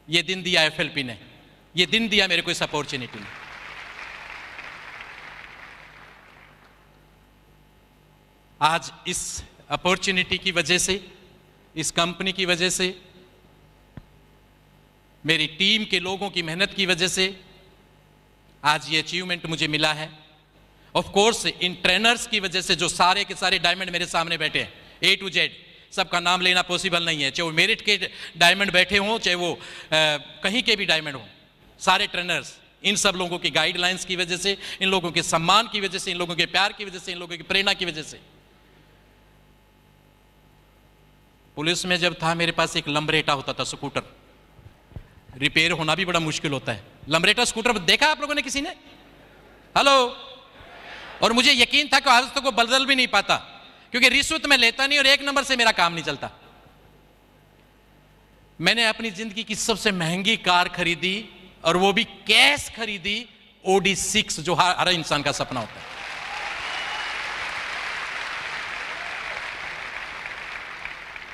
यह दिन दिया एफएलपी ने, यह दिन दिया मेरे को इस अपॉर्चुनिटी ने। आज इस अपॉर्चुनिटी की वजह से, इस कंपनी की वजह से, मेरी टीम के लोगों की मेहनत की वजह से आज ये अचीवमेंट मुझे मिला है। ऑफ कोर्स इन ट्रेनर्स की वजह से, जो सारे के सारे डायमंड मेरे सामने बैठे हैं, A to Z, सबका नाम लेना पॉसिबल नहीं है, चाहे वो मेरिट के डायमंड बैठे हों, चाहे वो कहीं के भी डायमंड हों, सारे ट्रेनर्स, इन सब लोगों की गाइडलाइंस की वजह से, इन लोगों के सम्मान की वजह से, इन लोगों के प्यार की वजह से, इन लोगों की प्रेरणा की वजह से। पुलिस में जब था मेरे पास एक लंबरेटा होता था, स्कूटर, रिपेयर होना भी बड़ा मुश्किल होता है। लंबरेटा स्कूटर देखा आप लोगों ने किसी ने? हेलो। और मुझे यकीन था कि आज तक वो बदल भी नहीं पाता, क्योंकि रिश्वत में लेता नहीं और 1 नंबर से मेरा काम नहीं चलता। मैंने अपनी जिंदगी की सबसे महंगी कार खरीदी, और वो भी कैश खरीदी, Audi 6, जो हर इंसान का सपना होता है।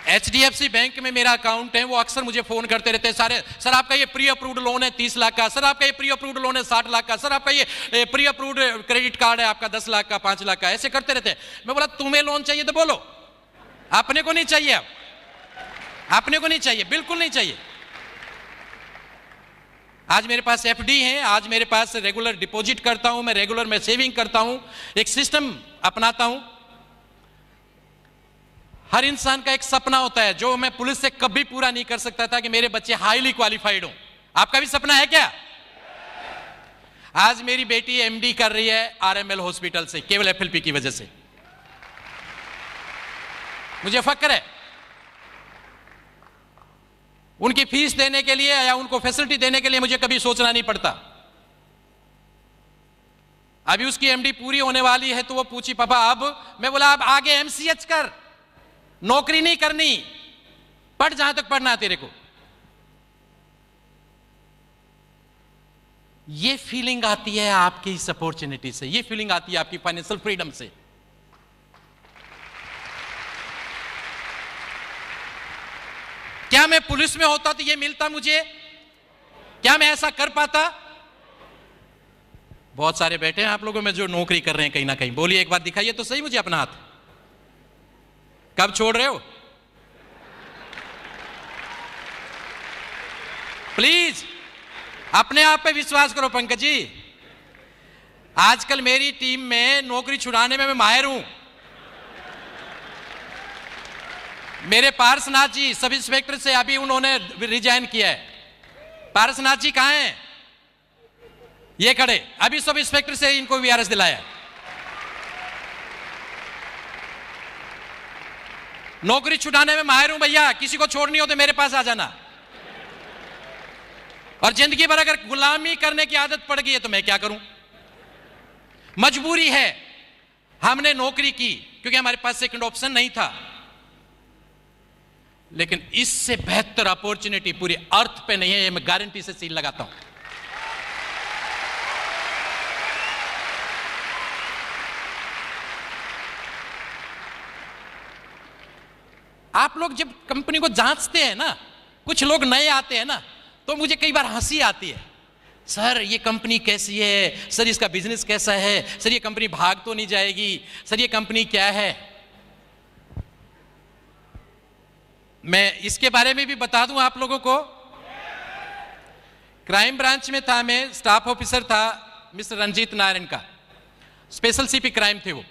HDFC बैंक में मेरा अकाउंट है, वो अक्सर मुझे फोन करते रहते हैं, सारे सर आपका ये प्री अप्रूव्ड लोन है 30 लाख का, सर आपका ये प्री अप्रूव्ड लोन है 60 लाख का, सर आपका ये प्री अप्रूव्ड क्रेडिट कार्ड है आपका 10 लाख का, 5 लाख का, ऐसे करते रहते हैं। मैं बोला तुम्हें लोन चाहिए तो बोलो, अपने को नहीं चाहिए, अपने को नहीं चाहिए, बिल्कुल नहीं चाहिए। आज मेरे पास FD है, आज मेरे पास रेगुलर डिपॉजिट करता हूं मैं, रेगुलर मैं सेविंग करता हूं, एक सिस्टम अपनाता हूं। हर इंसान का एक सपना होता है जो मैं पुलिस से कभी पूरा नहीं कर सकता था, कि मेरे बच्चे हाईली क्वालिफाइड हों। आपका भी सपना है क्या? आज मेरी बेटी MD कर रही है RML हॉस्पिटल से, केवल FLP की वजह से। मुझे फक्र है। उनकी फीस देने के लिए या उनको फैसिलिटी देने के लिए मुझे कभी सोचना नहीं पड़ता। अभी उसकी MD पूरी होने वाली है तो वो पूछी पापा अब? मैं बोला अब आगे MCH कर, नौकरी नहीं करनी, पढ़ जहां तक पढ़ना है तेरे को। ये फीलिंग आती है आपकी इस अपॉर्चुनिटी से, ये फीलिंग आती है आपकी फाइनेंशियल फ्रीडम से। क्या मैं पुलिस में होता तो ये मिलता मुझे? क्या मैं ऐसा कर पाता? बहुत सारे बैठे हैं आप लोगों में जो नौकरी कर रहे हैं कहीं ना कहीं। बोलिए एक बार, दिखाइए तो सही मुझे अपना हाथ। कब छोड़ रहे हो? प्लीज अपने आप पे विश्वास करो पंकज जी। आजकल मेरी टीम में नौकरी छुड़ाने में मैं माहिर हूं। मेरे पारसनाथ जी सब इंस्पेक्टर से अभी उन्होंने रिजाइन किया है। पारसनाथ जी कहां हैं? ये खड़े। अभी सब इंस्पेक्टर से इनको वीआरएस दिलाया। नौकरी छुड़ाने में माहिर हूं भैया, किसी को छोड़नी हो तो मेरे पास आ जाना। और जिंदगी भर अगर गुलामी करने की आदत पड़ गई है तो मैं क्या करूं? मजबूरी है, हमने नौकरी की क्योंकि हमारे पास सेकंड ऑप्शन नहीं था। लेकिन इससे बेहतर अपॉर्चुनिटी पूरी अर्थ पे नहीं है, ये मैं गारंटी से सील लगाता हूं। आप लोग जब कंपनी को जांचते हैं ना, कुछ लोग नए आते हैं ना, तो मुझे कई बार हंसी आती है। सर ये कंपनी कैसी है, सर इसका बिजनेस कैसा है, सर ये कंपनी भाग तो नहीं जाएगी, सर ये कंपनी क्या है। मैं इसके बारे में भी बता दूं आप लोगों को। क्राइम ब्रांच में था, मैं स्टाफ ऑफिसर था मिस्टर रंजीत नारायण का। स्पेशल सीपी क्राइम थे वो,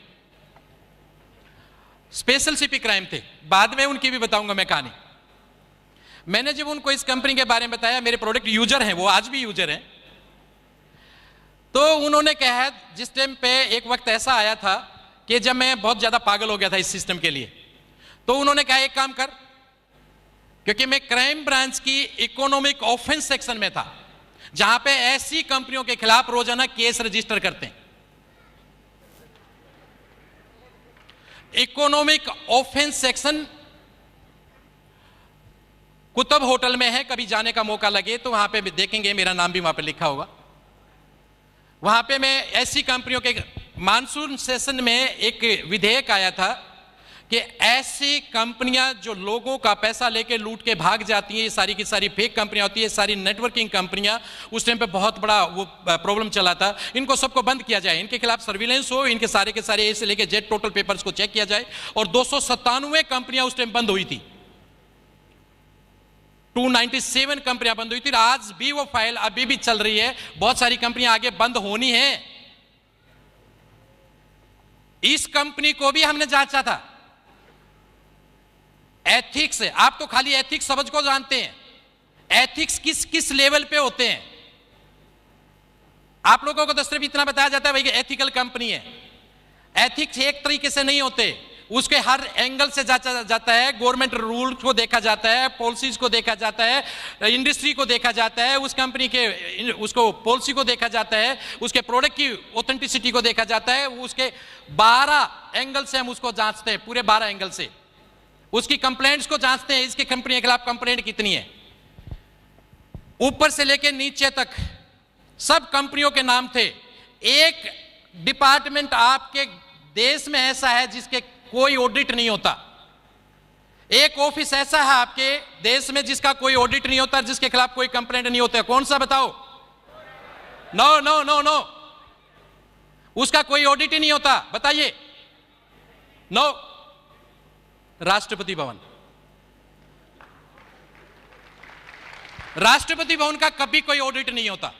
स्पेशल सीपी क्राइम थे। बाद में उनकी भी बताऊंगा मैं कहानी। मैंने जब उनको इस कंपनी के बारे में बताया, मेरे प्रोडक्ट यूजर हैं वो, आज भी यूजर हैं, तो उन्होंने कहा, जिस टाइम पे एक वक्त ऐसा आया था कि जब मैं बहुत ज्यादा पागल हो गया था इस सिस्टम के लिए, तो उन्होंने कहा एक काम कर, क्योंकि मैं क्राइम ब्रांच की इकोनॉमिक ऑफेंस सेक्शन में था, जहां पे ऐसी कंपनियों के खिलाफ रोजाना केस रजिस्टर करते हैं। Economic offence section Qutub hotel में है, कभी जाने का मौका लगे तो वहां पे भी देखेंगे, मेरा नाम भी वहां पे लिखा होगा। वहां पे मैं ऐसी कंपनियों के मानसून सेशन में एक विधेयक आया था कि ऐसी कंपनियां जो लोगों का पैसा लेके लूट के भाग जाती हैं, ये सारी की सारी फेक कंपनियां होती है, सारी नेटवर्किंग कंपनियां, उस टाइम पे बहुत बड़ा वो प्रॉब्लम चला था, इनको सबको बंद किया जाए, इनके खिलाफ सर्विलेंस हो, इनके सारे के सारे ए से लेके जेड टोटल पेपर्स को चेक किया जाए। और 297 कंपनियां उस टाइम बंद हुई थी, 297 कंपनियां बंद हुई थी। आज भी वो फाइल अभी भी चल रही है, बहुत सारी कंपनियां आगे बंद होनी है। इस कंपनी को भी हमने जांचा था। एथिक्स, आप तो खाली एथिक्स समझ को जानते हैं, एथिक्स किस किस लेवल पे होते हैं। आप लोगों को तो सिर्फ इतना बताया जाता है भाई कि एथिकल कंपनी है। एथिक्स एक तरीके से नहीं होते, उसके हर एंगल से जांचा जाता है। गवर्नमेंट रूल को देखा जाता है, पॉलिसीज को देखा जाता है, इंडस्ट्री को देखा जाता है, उस कंपनी के उसको पॉलिसी को देखा जाता है, उसके प्रोडक्ट की ऑथेंटिसिटी को देखा जाता है। उसके 12 एंगल से हम उसको जांचते हैं, पूरे 12 एंगल से उसकी कंप्लेंट्स को जांचते हैं, इसकी कंपनी के खिलाफ कंप्लेंट कितनी है। ऊपर से लेकर नीचे तक सब कंपनियों के नाम थे। एक डिपार्टमेंट आपके देश में ऐसा है जिसके कोई ऑडिट नहीं होता। एक ऑफिस ऐसा है आपके देश में जिसका कोई ऑडिट नहीं होता, जिसके खिलाफ कोई कंप्लेंट नहीं होता। कौन सा बताओ? नो नो नो नो, उसका कोई ऑडिट ही नहीं होता। बताइए। नो, राष्ट्रपति भवन। राष्ट्रपति भवन का कभी कोई ऑडिट नहीं होता,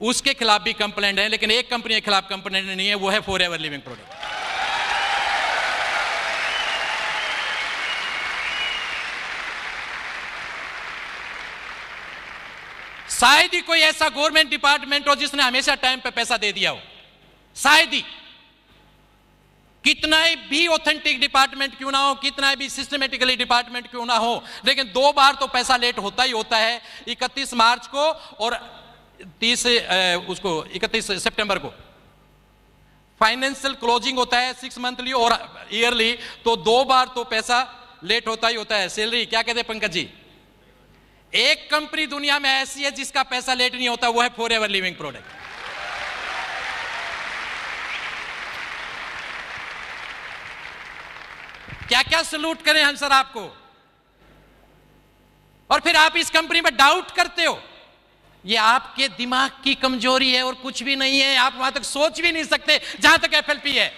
उसके खिलाफ भी कंप्लेंट है। लेकिन एक कंपनी के खिलाफ कंप्लेंट नहीं है, वो है फॉरएवर लिविंग प्रोडक्ट। शायद ही कोई ऐसा गवर्नमेंट डिपार्टमेंट हो जिसने हमेशा टाइम पे पैसा दे दिया हो, शायद ही। कितना भी ऑथेंटिक डिपार्टमेंट क्यों ना हो, कितना भी सिस्टमेटिकली डिपार्टमेंट क्यों ना हो, लेकिन 2 बार तो पैसा लेट होता ही होता है। 31 मार्च को और 31 सितंबर को फाइनेंशियल क्लोजिंग होता है, 6 मंथली और ईयरली, तो 2 बार तो पैसा लेट होता ही होता है। सैलरी क्या कहते हैं पंकज जी? एक कंपनी दुनिया में ऐसी है जिसका पैसा लेट नहीं होता, वो है फॉरएवर लिविंग प्रोडक्ट। क्या क्या सलूट करें हम सर आपको, और फिर आप इस कंपनी में डाउट करते हो। ये आपके दिमाग की कमजोरी है और कुछ भी नहीं है। आप वहां तक सोच भी नहीं सकते जहां तक एफएलपी है।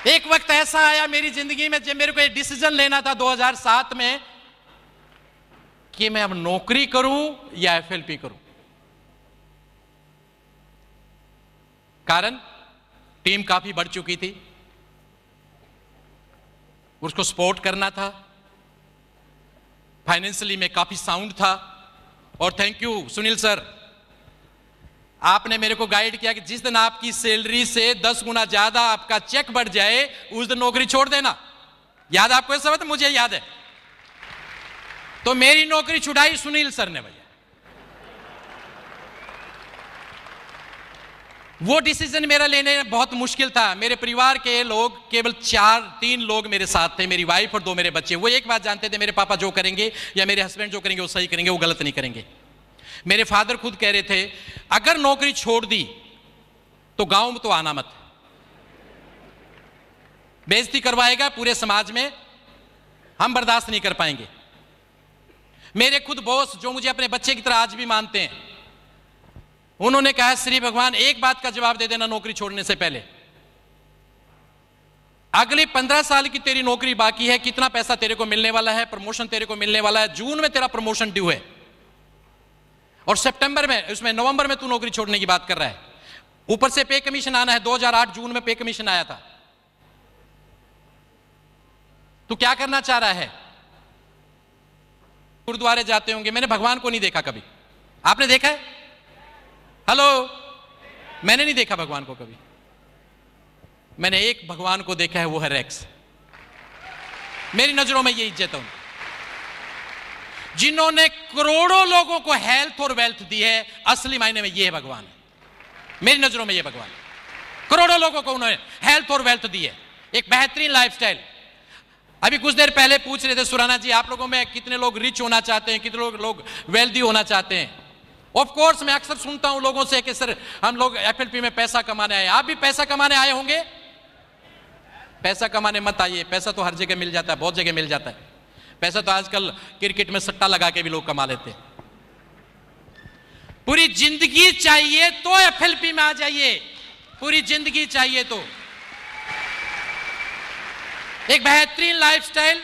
एक वक्त ऐसा आया मेरी जिंदगी में जब मेरे को एक डिसीजन लेना था 2007 में कि मैं अब नौकरी करूं या एफएलपी करूं। कारण टीम काफी बढ़ चुकी थी, उसको सपोर्ट करना था, फाइनेंशियली में काफी साउंड था। और थैंक यू सुनील सर, आपने मेरे को गाइड किया कि जिस दिन आपकी सैलरी से 10 गुना ज्यादा आपका चेक बढ़ जाए उस दिन नौकरी छोड़ देना। याद आपको ऐसा बात? मुझे याद है। तो मेरी नौकरी छुड़ाई सुनील सर ने भैया। वो डिसीजन मेरा लेने बहुत मुश्किल था। मेरे परिवार के लोग केवल 3 लोग मेरे साथ थे, मेरी वाइफ और 2 मेरे बच्चे। वो एक बात जानते थे, मेरे पापा जो करेंगे या मेरे हस्बैंड जो करेंगे वो सही करेंगे, वो गलत नहीं करेंगे। मेरे फादर खुद कह रहे थे अगर नौकरी छोड़ दी तो गांव में तो आना मत, बेइज्जती करवाएगा पूरे समाज में, हम बर्दाश्त नहीं कर पाएंगे। मेरे खुद बॉस जो मुझे अपने बच्चे की तरह आज भी मानते हैं, उन्होंने कहा श्री भगवान एक बात का जवाब दे देना नौकरी छोड़ने से पहले, अगली 15 साल की तेरी नौकरी बाकी है, कितना पैसा तेरे को मिलने वाला है, प्रमोशन तेरे को मिलने वाला है, जून में तेरा प्रमोशन ड्यू है और सितंबर में उसमें नवंबर में तू नौकरी छोड़ने की बात कर रहा है। ऊपर से पे कमीशन आना है, 2008 जून में पे कमीशन आया था। तू क्या करना चाह रहा है? गुरुद्वारे जाते होंगे, मैंने भगवान को नहीं देखा कभी, आपने देखा है? हेलो, मैंने नहीं देखा भगवान को कभी। मैंने एक भगवान को देखा है, वो है रेक्स। मेरी नजरों में ये इज्जत है उनकी, जिन्होंने करोड़ों लोगों को हेल्थ और वेल्थ दी है। असली मायने में ये है भगवान, मेरी नजरों में ये भगवान। करोड़ों लोगों को उन्होंने हेल्थ और वेल्थ दी है, एक बेहतरीन लाइफस्टाइल। अभी कुछ देर पहले पूछ रहे थे सुराना जी, आप लोगों में कितने लोग रिच होना चाहते हैं, कितने लोग वेल्दी होना चाहते हैं? ऑफ कोर्स मैं अक्सर सुनता हूं लोगों से कि सर हम लोग एफएलपी में पैसा कमाने आए। आप भी पैसा कमाने आए होंगे? पैसा कमाने मत आइए, पैसा तो हर जगह मिल जाता है, बहुत जगह मिल जाता है। पैसा तो आजकल क्रिकेट में सट्टा लगा के भी लोग कमा लेते हैं। पूरी जिंदगी चाहिए तो एफएलपी में आ जाइए, पूरी जिंदगी चाहिए तो। एक बेहतरीन लाइफस्टाइल,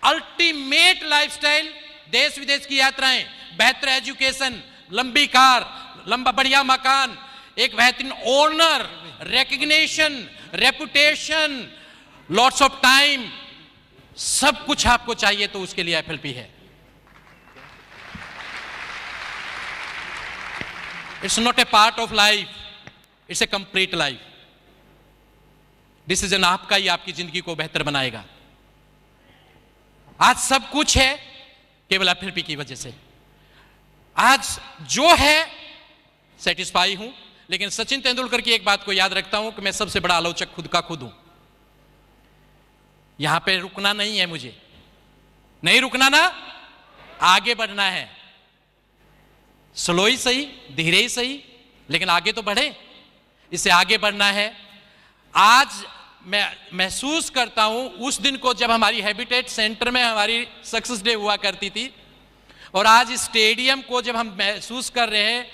अल्टीमेट लाइफस्टाइल, देश विदेश की यात्राएं, बेहतर एजुकेशन, लंबी कार, लंबा बढ़िया मकान, एक बेहतरीन owner, recognition, reputation, lots of time, सब कुछ आपको चाहिए तो उसके लिए एफएलपी है। It's not a part of life, it's a complete life. Decision आपका ही आपकी जिंदगी को बेहतर बनाएगा। आज सब कुछ है केवल एफएलपी की वजह से। आज जो है सेटिस्फाई हूं, लेकिन सचिन तेंदुलकर की एक बात को याद रखता हूं कि मैं सबसे बड़ा आलोचक खुद का खुद हूं। यहां पे रुकना नहीं है, मुझे नहीं रुकना ना, आगे बढ़ना है। स्लो ही सही, धीरे ही सही, लेकिन आगे तो बढ़े, इससे आगे बढ़ना है। आज मैं महसूस करता हूं उस दिन को जब हमारी हैबिटेट सेंटर में हमारी सक्सेस डे हुआ करती थी, और आज इस स्टेडियम को जब हम महसूस कर रहे हैं,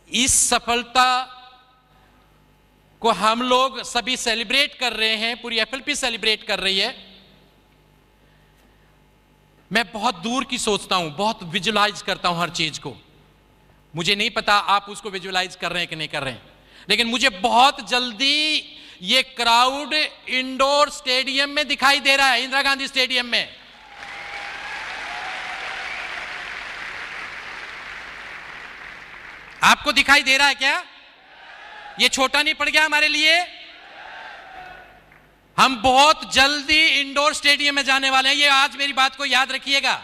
इस सफलता को हम लोग सभी सेलिब्रेट कर रहे हैं, पूरी एफएलपी सेलिब्रेट कर रही है। मैं बहुत दूर की सोचता हूं, बहुत विजुलाइज करता हूं हर चीज को। मुझे नहीं पता आप उसको विजुलाइज कर रहे हैं कि नहीं कर रहे हैं, लेकिन मुझे बहुत जल्दी ये क्राउड इंडोर स्टेडियम में दिखाई दे रहा है, इंदिरा गांधी स्टेडियम में। आपको दिखाई दे रहा है क्या? ये छोटा नहीं पड़ गया हमारे लिए? हम बहुत जल्दी इंडोर स्टेडियम में जाने वाले हैं, ये आज मेरी बात को याद रखिएगा।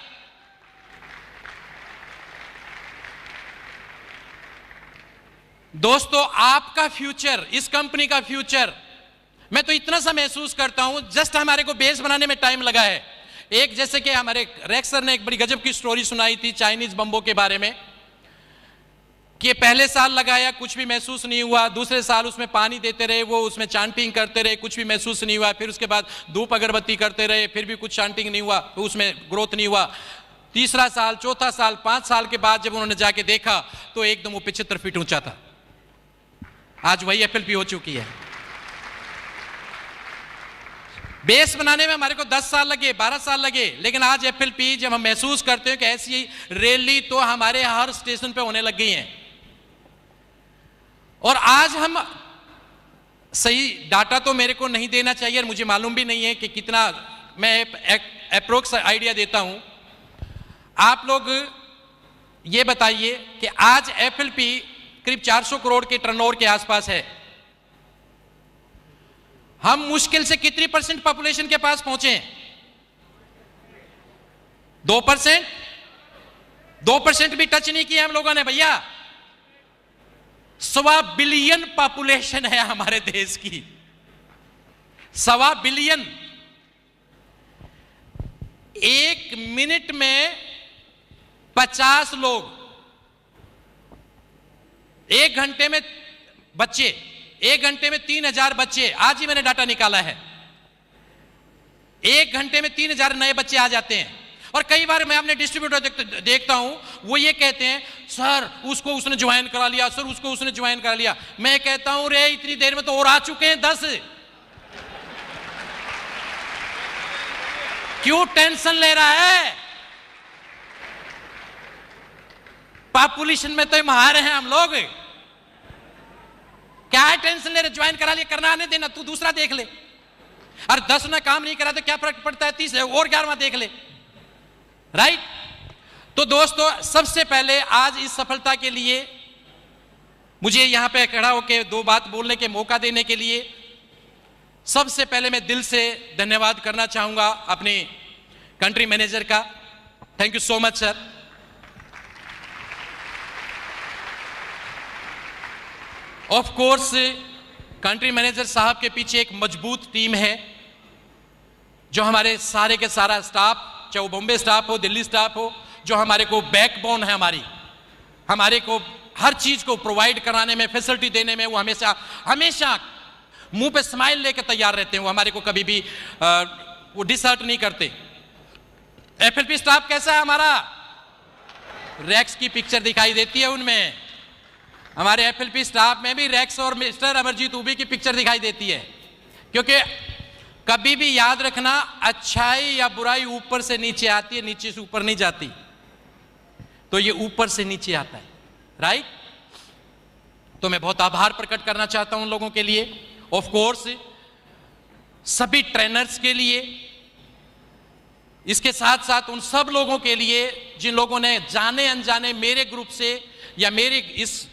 दोस्तों, आपका फ्यूचर, इस कंपनी का फ्यूचर, मैं तो इतना सा महसूस करता हूं, जस्ट हमारे को बेस बनाने में टाइम लगा है। एक जैसे कि हमारे रेक्स सर ने एक बड़ी गजब की स्टोरी सुनाई थी चाइनीज बम्बों के बारे में, कि पहले साल लगाया कुछ भी महसूस नहीं हुआ, दूसरे साल उसमें पानी देते रहे, वो उसमें चांटिंग करते रहे, कुछ भी महसूस नहीं हुआ, फिर उसके बाद धूप अगरबत्ती करते रहे, फिर भी कुछ चांटिंग नहीं हुआ, तो उसमें ग्रोथ नहीं हुआ। तीसरा साल, चौथा साल, 5 साल के बाद जब उन्होंने जाके देखा तो एकदम वो 75 फीट ऊंचा था। आज वही एफएलपी हो चुकी है। बेस बनाने में हमारे को 10 साल लगे, 12 साल लगे, लेकिन आज FLP जब हम महसूस करते हैं कि ऐसी रैली तो हमारे हर स्टेशन पे होने लग गई है। और आज हम, सही डाटा तो मेरे को नहीं देना चाहिए और मुझे मालूम भी नहीं है कि कितना, मैं अप्रोक्स आइडिया देता हूं। आप लोग ये बताइए कि आज FLP करीब 400 करोड़ के टर्नओवर के आसपास है। हम मुश्किल से कितनी % पॉपुलेशन के पास पहुंचे? 2%? 2% भी टच नहीं किया हम लोगों ने भैया। 1.25 बिलियन पॉपुलेशन है हमारे देश की, 1.25 बिलियन। 1 मिनट में 50 लोग, 1 घंटे में बच्चे, 1 घंटे में 3000 बच्चे, आज ही मैंने डाटा निकाला है, 1 घंटे में 3000 नए बच्चे आ जाते हैं। और कई बार मैं अपने डिस्ट्रीब्यूटर देखता हूं, वो ये कहते हैं सर उसको उसने ज्वाइन करा लिया, सर उसको उसने ज्वाइन करा लिया। मैं कहता हूं रे इतनी देर में तो और आ चुके हैं 10। क्यों टेंशन ले रहा है? पॉपुलेशन में तो महार हैं हम लोग, क्या है टेंशन ले रहे? ज्वाइन करा लिया, करना आने देना, तू दूसरा देख ले। और 10 ने काम नहीं करा तो क्या फर्क पड़ता है, 30 और 11वां देख ले, राइट? तो दोस्तों, सबसे पहले आज इस सफलता के लिए मुझे यहां पे खड़ा होकर 2 बात बोलने के मौका देने के लिए सबसे पहले मैं दिल से धन्यवाद करना चाहूंगा अपने कंट्री मैनेजर का। Thank you so much sir. Of course country manager साहब के पीछे एक मजबूत टीम है, जो हमारे सारे के सारा स्टाफ, चाहे वो बॉम्बे स्टाफ हो, दिल्ली स्टाफ हो, जो हमारे को बैकबोन है, हमारे को हर चीज को प्रोवाइड कराने में, फैसिलिटी देने में वो हमेशा मुंह पे स्माइल लेकर तैयार रहते हैं। वो हमारे को कभी भी वो डिसहर्ट नहीं करते। FLP स्टाफ कैसा है हमारा? रैक्स की पिक्चर दिखाई देती है उनमें। हमारे FLP स्टाफ में भी रैक्स और मिस्टर अमरजीत उबी की पिक्चर दिखाई देती है। क्योंकि कभी भी याद रखना, अच्छाई या बुराई ऊपर से नीचे आती है, नीचे से ऊपर नहीं जाती। तो ये ऊपर से नीचे आता है, राइट? तो मैं बहुत आभार प्रकट करना चाहता हूं उन लोगों के लिए, ऑफ कोर्स सभी ट्रेनर्स के लिए, इसके साथ साथ उन सब लोगों के लिए जिन लोगों ने जाने अनजाने मेरे ग्रुप से या मेरे इस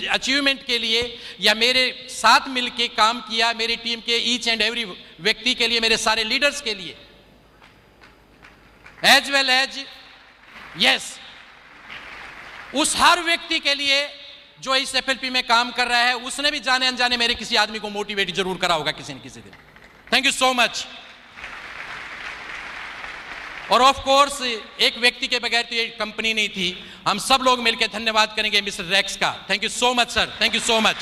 अचीवमेंट के लिए या मेरे साथ मिलके काम किया, मेरी टीम के ईच एंड एवरी व्यक्ति के लिए, मेरे सारे लीडर्स के लिए, एज वेल एज यस उस हर व्यक्ति के लिए जो इस FLP में काम कर रहा है, उसने भी जाने अनजाने मेरे किसी आदमी को मोटिवेट जरूर करा होगा किसी न किसी दिन। Thank you so much. और ऑफ कोर्स एक व्यक्ति के बगैर तो ये कंपनी नहीं थी। हम सब लोग मिलकर धन्यवाद करेंगे मिस्टर रैक्स का। Thank you so much sir, thank you so much.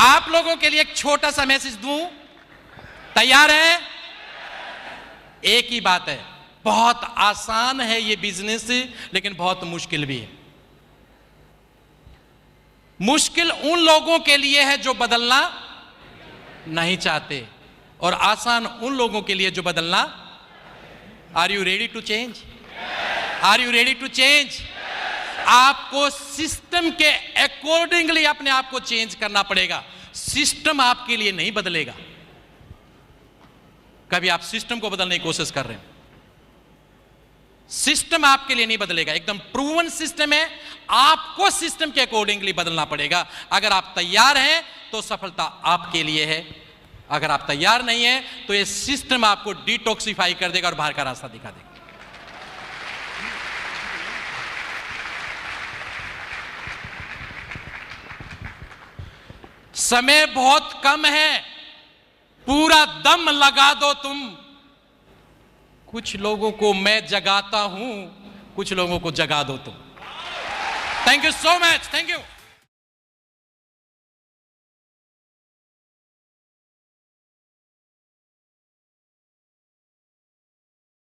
आप लोगों के लिए एक छोटा सा मैसेज दूं, तैयार है? एक ही बात है, बहुत आसान है ये बिजनेस, लेकिन बहुत मुश्किल भी है। मुश्किल उन लोगों के लिए है जो बदलना नहीं चाहते, और आसान उन लोगों के लिए जो बदलना। Are you ready to change? Are you ready to change? आपको सिस्टम के अकॉर्डिंगली अपने आप को चेंज करना पड़ेगा। सिस्टम आपके लिए नहीं बदलेगा। कभी आप सिस्टम को बदलने की कोशिश कर रहे हैं, सिस्टम आपके लिए नहीं बदलेगा। एकदम प्रूवन सिस्टम है, आपको सिस्टम के अकॉर्डिंगली बदलना पड़ेगा। अगर आप तैयार हैं तो सफलता आपके लिए है, अगर आप तैयार नहीं हैं तो ये सिस्टम आपको डिटॉक्सिफाई कर देगा और बाहर का रास्ता दिखा देगा। समय बहुत कम है, पूरा दम लगा दो तुम। कुछ लोगों को मैं जगाता हूं, कुछ लोगों को जगा दो तुम। Thank you so much, thank you.